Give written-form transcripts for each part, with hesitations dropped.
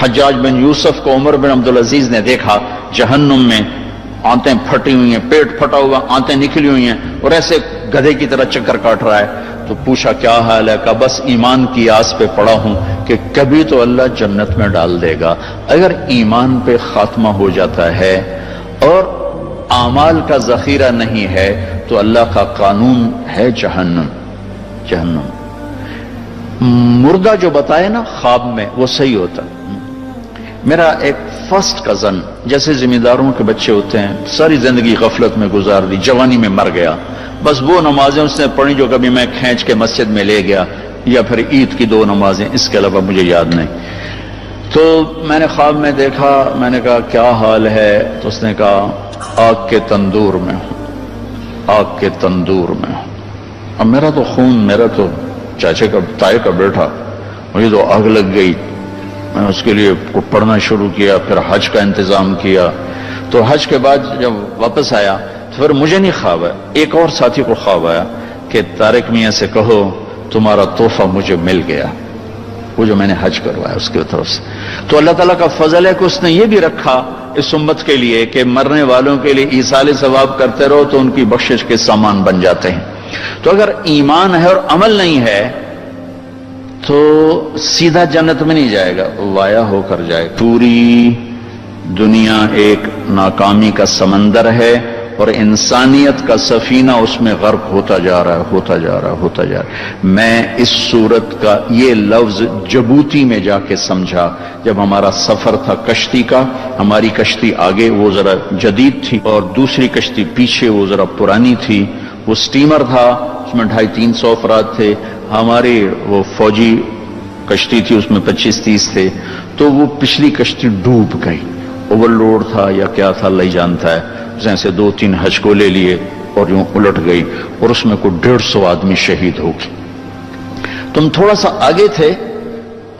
حجاج بن یوسف کو عمر بن عبدالعزیز نے دیکھا جہنم میں، آنتیں پھٹی ہوئی ہیں، پیٹ پھٹا ہوا، آنتیں نکلی ہوئی ہیں، اور ایسے گدھے کی طرح چکر کاٹ رہا ہے. تو پوچھا کیا حال ہے؟ کہا بس ایمان کی آس پہ پڑا ہوں کہ کبھی تو اللہ جنت میں ڈال دے گا. اگر ایمان پہ خاتمہ ہو جاتا ہے اور اعمال کا ذخیرہ نہیں ہے تو اللہ کا قانون ہے جہنم. جہنم مردہ جو بتائے نا خواب میں وہ صحیح ہوتا. میرا ایک فرسٹ کزن، جیسے ذمہ داروں کے بچے ہوتے ہیں، ساری زندگی غفلت میں گزار دی، جوانی میں مر گیا. بس وہ نمازیں اس نے پڑھی جو کبھی میں کھینچ کے مسجد میں لے گیا، یا پھر عید کی 2 نمازیں، اس کے علاوہ مجھے یاد نہیں. تو میں نے خواب میں دیکھا، میں نے کہا کیا حال ہے؟ تو اس نے کہا آگ کے تندور میں ہوں، آگ کے تندور میں ہوں. اب میرا تو خون، میرا تو چاچے کا تائے کا بیٹا، مجھے تو آگ لگ گئی. میں نے اس کے لیے پڑھنا شروع کیا، پھر حج کا انتظام کیا. تو حج کے بعد جب واپس آیا تو پھر مجھے نہیں خواب آیا، ایک اور ساتھی کو خواب آیا کہ طارق میاں سے کہو تمہارا تحفہ مجھے مل گیا، وہ جو میں نے حج کروایا اس کی طرف سے. تو اللہ تعالیٰ کا فضل ہے کہ اس نے یہ بھی رکھا اس امت کے لیے کہ مرنے والوں کے لیے ایصال ثواب کرتے رہو تو ان کی بخشش کے سامان بن جاتے ہیں. تو اگر ایمان ہے اور عمل نہیں ہے تو سیدھا جنت میں نہیں جائے گا، وایا ہو کر جائے. پوری دنیا ایک ناکامی کا سمندر ہے اور انسانیت کا سفینہ اس میں غرق ہوتا جا رہا ہے، ہوتا جا رہا ہے، ہوتا جا رہا ہے. میں اس صورت کا یہ لفظ جبوتی میں جا کے سمجھا جب ہمارا سفر تھا کشتی کا. ہماری کشتی آگے وہ ذرا جدید تھی اور دوسری کشتی پیچھے وہ ذرا پرانی تھی. وہ سٹیمر تھا، اس میں 250-300 افراد تھے. ہماری وہ فوجی کشتی تھی، اس میں 25-30 تھے. تو وہ پچھلی کشتی ڈوب گئی، اوور لوڈ تھا یا کیا تھا اللہ ہی جانتا ہے. جیسے 2-3 حج کو لے لیے اور یوں الٹ گئی اور اس میں کوئی 150 آدمی شہید ہو گئے. تم تھوڑا سا آگے تھے،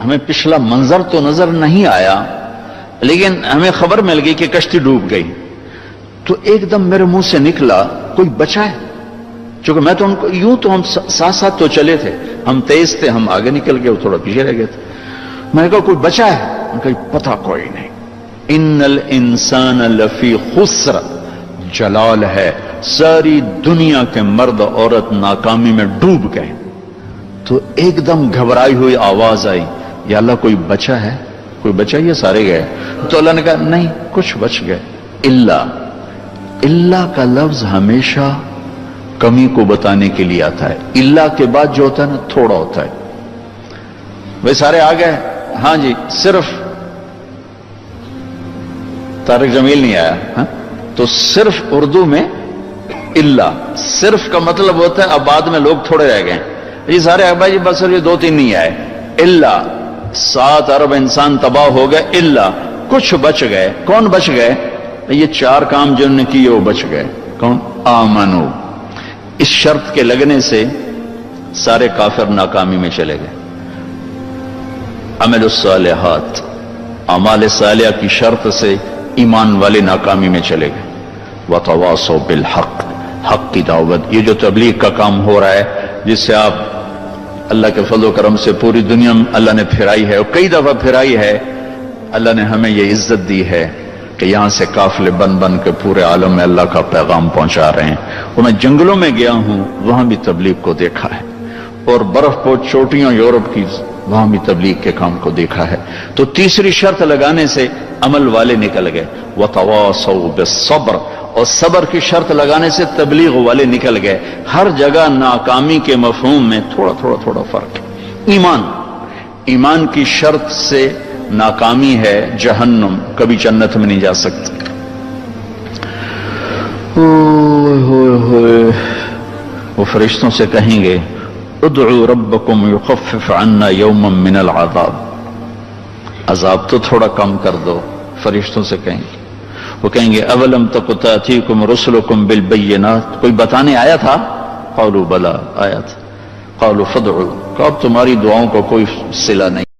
ہمیں پچھلا منظر تو نظر نہیں آیا لیکن ہمیں خبر مل گئی کہ کشتی ڈوب گئی. تو ایک دم میرے منہ سے نکلا کوئی بچا ہے، چونکہ میں تو ان کو یوں تو ہم ساتھ ساتھ تو چلے تھے، ہم تیز تھے، ہم آگے نکل گئے، وہ تھوڑا پیچھے رہ گئے تھے. میں نے کہا کوئی بچا ہے؟ میں نے کہا پتہ کوئی نہیں. ان الانسان لفی خسر، جلال ہے، ساری دنیا کے مرد عورت ناکامی میں ڈوب گئے. تو ایک دم گھبرائی ہوئی آواز آئی، یا اللہ کوئی بچا ہے؟ کوئی بچا؟ یہ سارے گئے. تو اللہ نے کہا نہیں کچھ بچ گئے. اللہ کا لفظ ہمیشہ کمی کو بتانے کے لیے آتا ہے. اللہ کے بعد جو ہوتا ہے نا تھوڑا ہوتا ہے. وہ سارے آ گئے، ہاں جی، صرف طارق جمیل نہیں آیا. ہاں تو صرف اردو میں اللہ، صرف کا مطلب ہوتا ہے اب بعد میں لوگ تھوڑے رہ گئے. یہ سارے بھائی بس صرف یہ 2-3 نہیں آئے. اللہ 7 ارب انسان تباہ ہو گئے. اللہ کچھ بچ گئے. کون بچ گئے؟ یہ 4 کام جنہوں نے کیے وہ بچ گئے. کون؟ آمنو. اس شرط کے لگنے سے سارے کافر ناکامی میں چلے گئے. عمل الصالحات، اعمال صالحہ کی شرط سے ایمان والے ناکامی میں چلے گئے. وتواصوا بالحق، حق کی دعوت. یہ جو تبلیغ کا کام ہو رہا ہے جس سے آپ اللہ کے فضل و کرم سے پوری دنیا میں اللہ نے پھرائی ہے اور کئی دفعہ پھرائی ہے. اللہ نے ہمیں یہ عزت دی ہے کہ یہاں سے قافلے بن بن کے پورے عالم میں اللہ کا پیغام پہنچا رہے ہیں. اور میں جنگلوں میں گیا ہوں، وہاں بھی تبلیغ کو دیکھا ہے، اور برف پوش چوٹیاں یورپ کی، وہاں بھی تبلیغ کے کام کو دیکھا ہے. تو تیسری شرط لگانے سے عمل والے نکل گئے. وتواصوا بالصبر، اور صبر کی شرط لگانے سے تبلیغ والے نکل گئے. ہر جگہ ناکامی کے مفہوم میں تھوڑا تھوڑا تھوڑا فرق ہے. ایمان کی شرط سے ناکامی ہے جہنم، کبھی جنت میں نہیں جا سکتے. وہ فرشتوں سے کہیں گے ادعوا ربکم یخفف عنا یوما من العذاب، عذاب تو تھوڑا کم کر دو. فرشتوں سے کہیں گے. وہ کہیں گے اولم تک تأتیکم رسلکم بالبینات، کوئی بتانے آیا تھا؟ قالوا بلا، آیا تھا. قالوا فادعوا، کہ اب تمہاری دعاؤں کو کوئی صلہ نہیں.